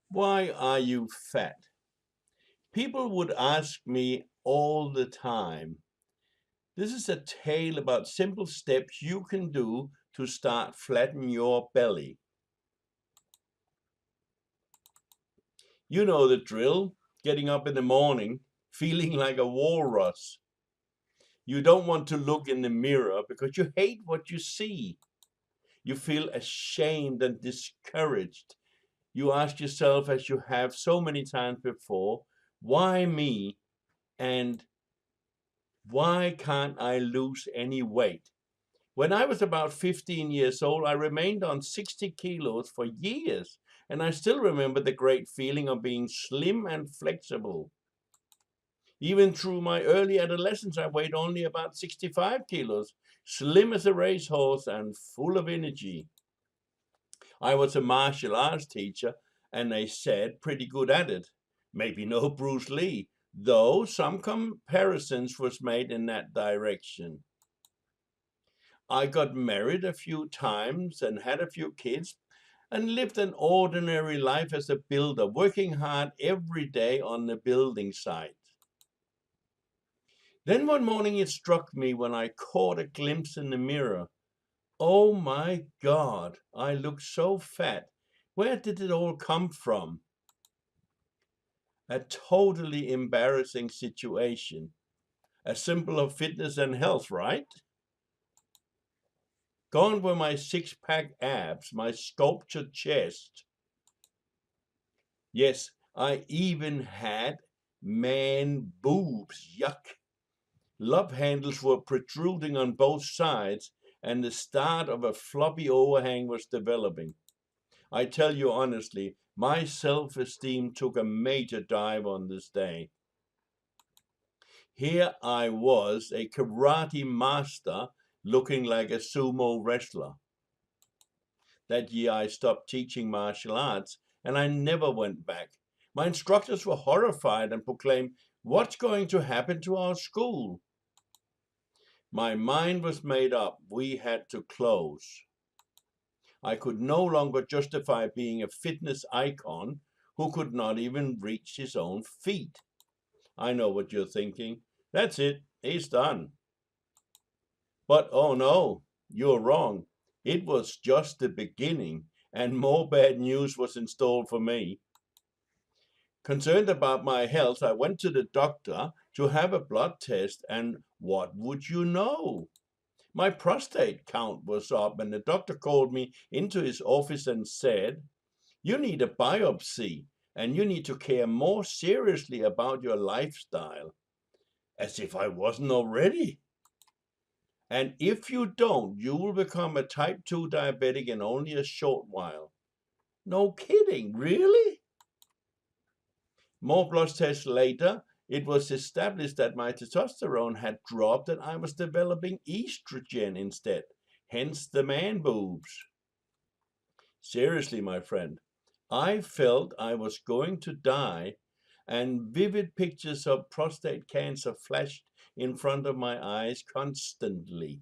Why are you fat? People would ask me all the time. This is a tale about simple steps you can do to start flatten your belly. You know the drill, getting up in the morning, feeling like a walrus. You don't want to look in the mirror because you hate what you see. You feel ashamed and discouraged. You ask yourself, as you have so many times before, why me? And why can't I lose any weight? When I was about 15 years old, I remained on 60 kilos for years, and I still remember the great feeling of being slim and flexible. Even through my early adolescence, I weighed only about 65 kilos, slim as a racehorse and full of energy. I was a martial arts teacher, and they said pretty good at it. Maybe no Bruce Lee, though some comparisons was made in that direction. I got married a few times and had a few kids and lived an ordinary life as a builder, working hard every day on the building site. Then one morning it struck me when I caught a glimpse in the mirror. Oh my God, I look so fat. Where did it all come from? A totally embarrassing situation. A symbol of fitness and health, right? Gone were my six-pack abs, my sculptured chest. Yes, I even had man boobs. Yuck. Love handles were protruding on both sides, and the start of a floppy overhang was developing. I tell you honestly, my self-esteem took a major dive on this day. Here I was, a karate master, looking like a sumo wrestler. That year I stopped teaching martial arts, and I never went back. My instructors were horrified and proclaimed, "What's going to happen to our school?" My mind was made up. We had to close. I could no longer justify being a fitness icon who could not even reach his own feet. I know what you're thinking. That's it, he's done. But oh no, you're wrong. It was just the beginning, and more bad news was in store for me. Concerned about my health, I went to the doctor to have a blood test, and what would you know? My prostate count was up, and the doctor called me into his office and said, "You need a biopsy, and you need to care more seriously about your lifestyle." As if I wasn't already. And if you don't, you will become a type 2 diabetic in only a short while. No kidding, really? More blood tests later, it was established that my testosterone had dropped and I was developing estrogen instead, hence the man boobs. Seriously, my friend, I felt I was going to die, and vivid pictures of prostate cancer flashed in front of my eyes constantly.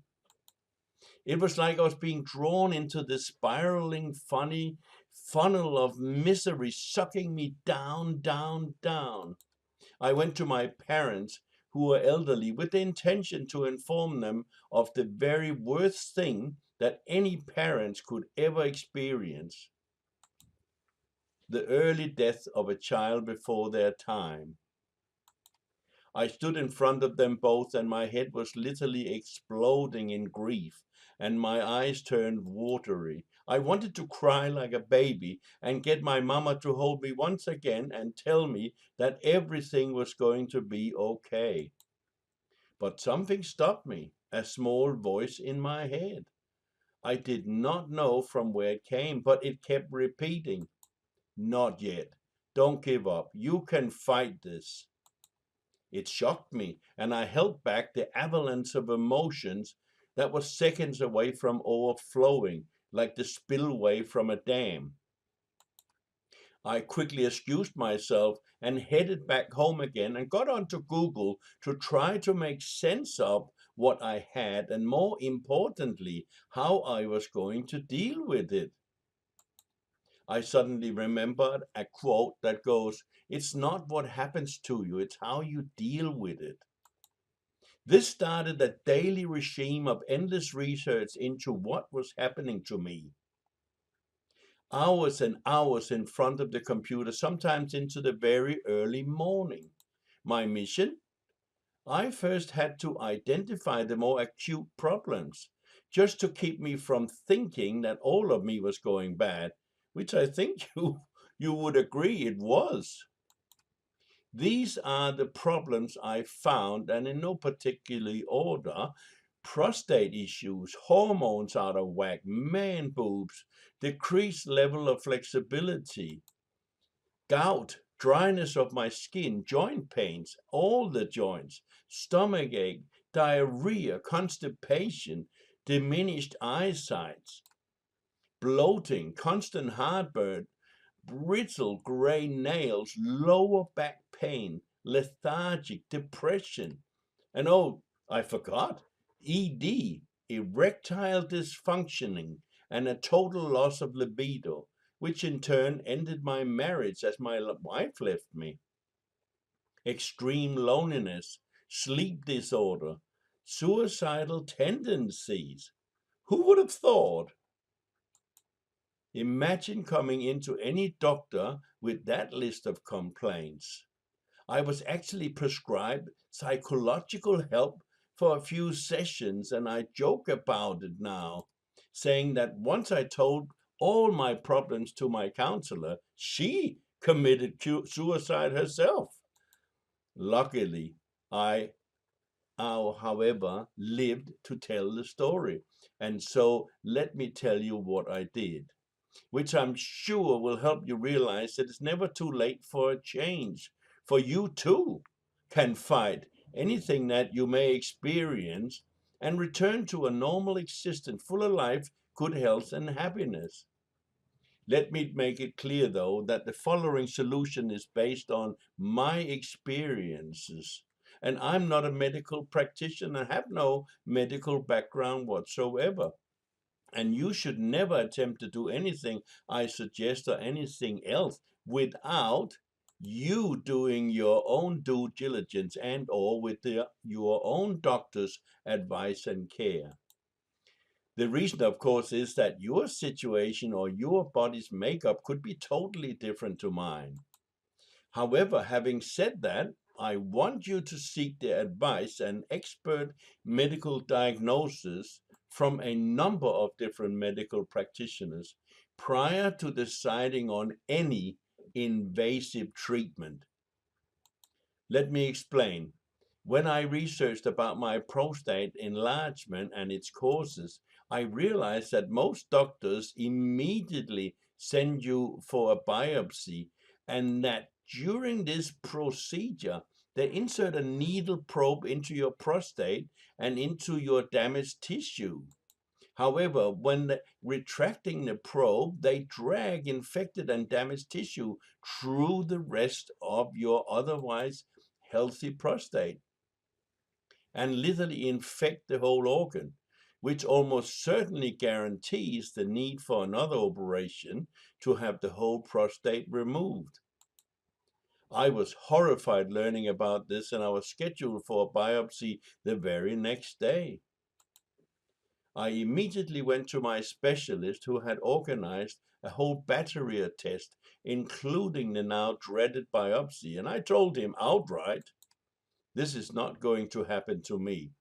It was like I was being drawn into this spiraling, funny funnel of misery, sucking me down, down, down. I went to my parents, who were elderly, with the intention to inform them of the very worst thing that any parents could ever experience: the early death of a child before their time. I stood in front of them both, and my head was literally exploding in grief, and my eyes turned watery. I wanted to cry like a baby and get my mama to hold me once again and tell me that everything was going to be okay. But something stopped me, a small voice in my head. I did not know from where it came, but it kept repeating, "Not yet. Don't give up. You can fight this." It shocked me, and I held back the avalanche of emotions that was seconds away from overflowing, like the spillway from a dam. I quickly excused myself and headed back home again and got onto Google to try to make sense of what I had and, more importantly, how I was going to deal with it. I suddenly remembered a quote that goes, "It's not what happens to you, it's how you deal with it." This started a daily regime of endless research into what was happening to me. Hours and hours in front of the computer, sometimes into the very early morning. My mission? I first had to identify the more acute problems, just to keep me from thinking that all of me was going bad, which I think you would agree it was. These are the problems I found, and in no particular order: prostate issues, hormones out of whack, man boobs, decreased level of flexibility, gout, dryness of my skin, joint pains, all the joints, stomach ache, diarrhea, constipation, diminished eyesight, bloating, constant heartburn, brittle gray nails, lower back pain, lethargic, depression, and oh, I forgot, ED, erectile dysfunctioning, and a total loss of libido, which in turn ended my marriage as my wife left me. Extreme loneliness, sleep disorder, suicidal tendencies. Who would have thought? Imagine coming into any doctor with that list of complaints. I was actually prescribed psychological help for a few sessions, and I joke about it now, saying that once I told all my problems to my counselor, she committed suicide herself. Luckily, I, however, lived to tell the story, and so let me tell you what I did, which I'm sure will help you realize that it's never too late for a change. For you too can fight anything that you may experience and return to a normal existence full of life, good health, and happiness. Let me make it clear, though, that the following solution is based on my experiences. And I'm not a medical practitioner, have no medical background whatsoever. And you should never attempt to do anything I suggest or anything else without you doing your own due diligence and or with your own doctor's advice and care. The reason, of course, is that your situation or your body's makeup could be totally different to mine. However, having said that, I want you to seek the advice and expert medical diagnosis from a number of different medical practitioners prior to deciding on any invasive treatment. Let me explain. When I researched about my prostate enlargement and its causes, I realized that most doctors immediately send you for a biopsy, and that during this procedure, they insert a needle probe into your prostate and into your damaged tissue. However, when retracting the probe, they drag infected and damaged tissue through the rest of your otherwise healthy prostate and literally infect the whole organ, which almost certainly guarantees the need for another operation to have the whole prostate removed. I was horrified learning about this, and I was scheduled for a biopsy the very next day. I immediately went to my specialist, who had organized a whole battery of tests, including the now dreaded biopsy, and I told him outright, this is not going to happen to me.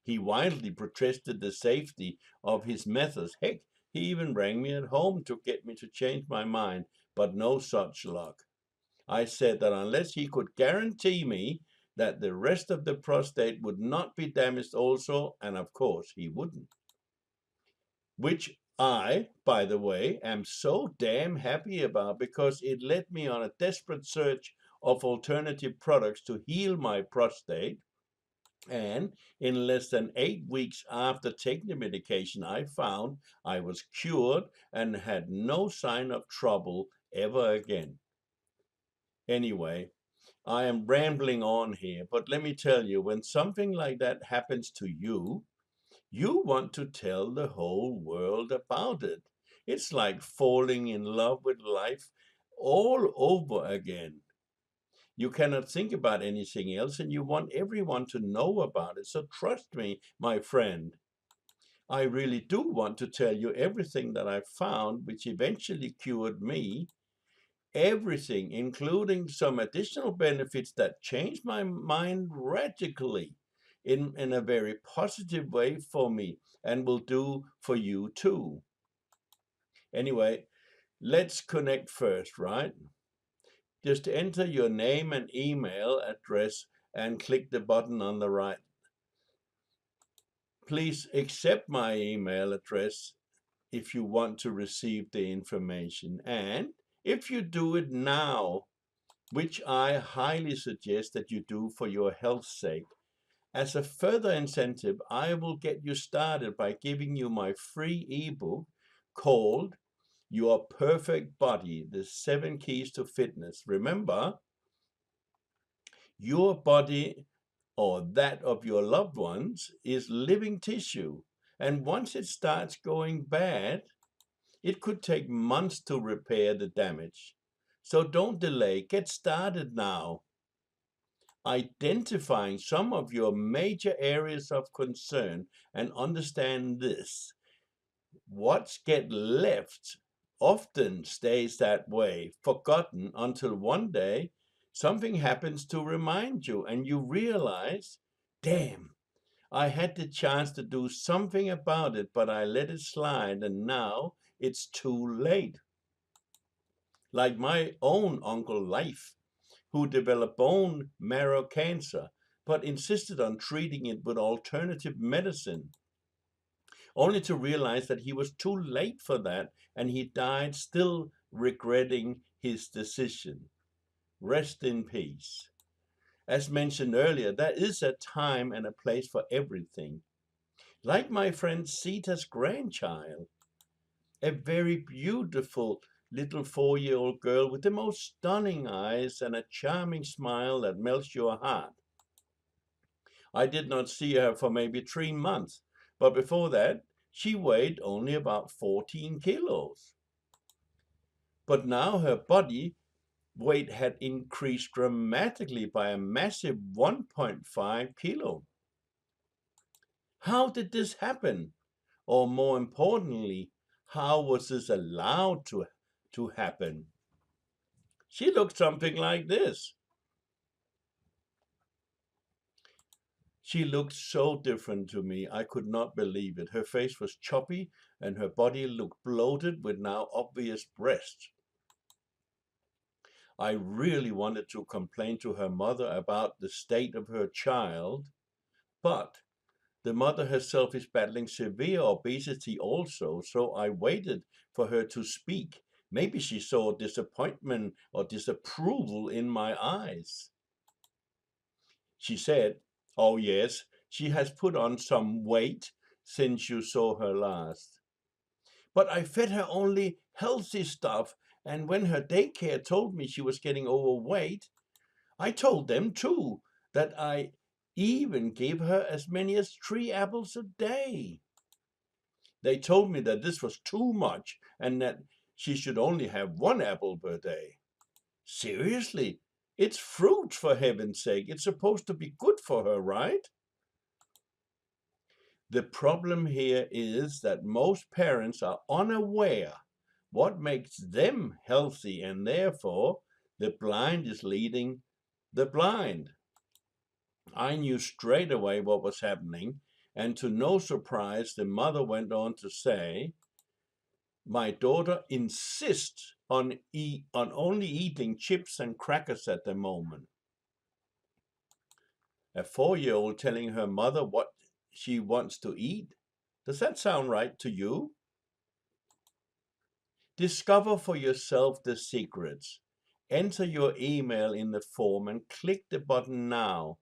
He wildly protested the safety of his methods. Heck, he even rang me at home to get me to change my mind, but no such luck. I said that unless he could guarantee me that the rest of the prostate would not be damaged also, and of course he wouldn't, which I, by the way, am so damn happy about, because it led me on a desperate search of alternative products to heal my prostate. And in less than 8 weeks after taking the medication, I found I was cured and had no sign of trouble ever again. Anyway, I am rambling on here, but let me tell you, when something like that happens to you, you want to tell the whole world about it. It's like falling in love with life all over again. You cannot think about anything else, and you want everyone to know about it. So trust me, my friend. I really do want to tell you everything that I found, which eventually cured me. Everything, including some additional benefits that changed my mind radically in a very positive way for me and will do for you too. Anyway, let's connect first, right? Just enter your name and email address and click the button on the right. Please accept my email address if you want to receive the information. And if you do it now, which I highly suggest that you do for your health's sake, as a further incentive, I will get you started by giving you my free ebook called Your Perfect Body, the 7 Keys to Fitness. Remember, your body or that of your loved ones is living tissue. And once it starts going bad, it could take months to repair the damage. So don't delay, get started now. Identifying some of your major areas of concern and understand this. What's get left often stays that way, forgotten until one day something happens to remind you and you realize, damn, I had the chance to do something about it, but I let it slide and now it's too late. Like my own uncle Leif, who developed bone marrow cancer, but insisted on treating it with alternative medicine, only to realize that he was too late for that and he died still regretting his decision. Rest in peace. As mentioned earlier, there is a time and a place for everything. Like my friend Sita's grandchild, a very beautiful little 4-year-old girl with the most stunning eyes and a charming smile that melts your heart. I did not see her for maybe 3 months, but before that, she weighed only about 14 kilos. But now her body weight had increased dramatically by a massive 1.5 kilo. How did this happen? Or more importantly, how was this allowed to happen? She looked something like this. She looked so different to me, I could not believe it. Her face was choppy and her body looked bloated with now obvious breasts. I really wanted to complain to her mother about the state of her child, but the mother herself is battling severe obesity also, so I waited for her to speak. Maybe she saw disappointment or disapproval in my eyes. She said, "Oh yes, she has put on some weight since you saw her last. But I fed her only healthy stuff, and when her daycare told me she was getting overweight, I told them too that I even gave her as many as 3 apples a day. They told me that this was too much and that she should only have 1 apple per day. Seriously, it's fruit, for heaven's sake. It's supposed to be good for her, right?" The problem here is that most parents are unaware what makes them healthy, and therefore the blind is leading the blind. I knew straight away what was happening, and to no surprise, the mother went on to say, "My daughter insists on only eating chips and crackers at the moment." A 4-year-old telling her mother what she wants to eat. Does that sound right to you? Discover for yourself the secrets. Enter your email in the form and click the button now.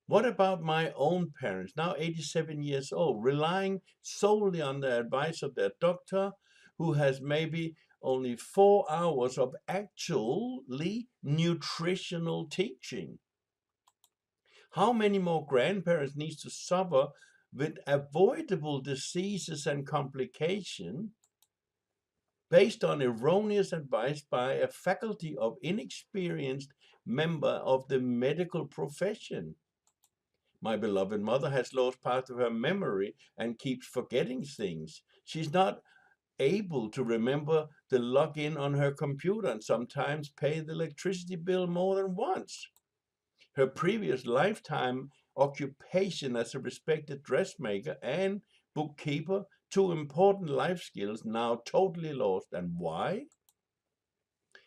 What about my own parents, now 87 years old, relying solely on the advice of their doctor, who has maybe only 4 hours of actually nutritional teaching? How many more grandparents need to suffer with avoidable diseases and complications based on erroneous advice by a faculty of inexperienced member of the medical profession. My beloved mother has lost part of her memory and keeps forgetting things. She's not able to remember the login on her computer and sometimes pay the electricity bill more than once. Her previous lifetime occupation as a respected dressmaker and bookkeeper, two important life skills, now totally lost. And why?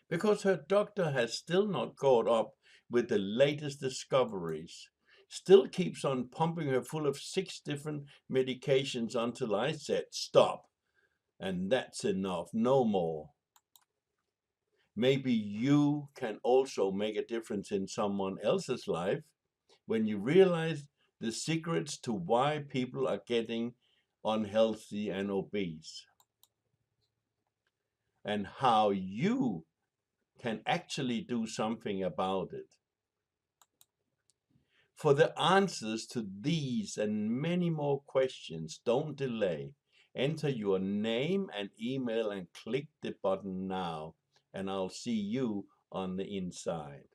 Because her doctor has still not caught up with the latest discoveries, still keeps on pumping her full of 6 different medications until I said, stop, and that's enough, no more. Maybe you can also make a difference in someone else's life when you realize the secrets to why people are getting unhealthy and obese, and how you can actually do something about it. For the answers to these and many more questions, don't delay. Enter your name and email and click the button now, and I'll see you on the inside.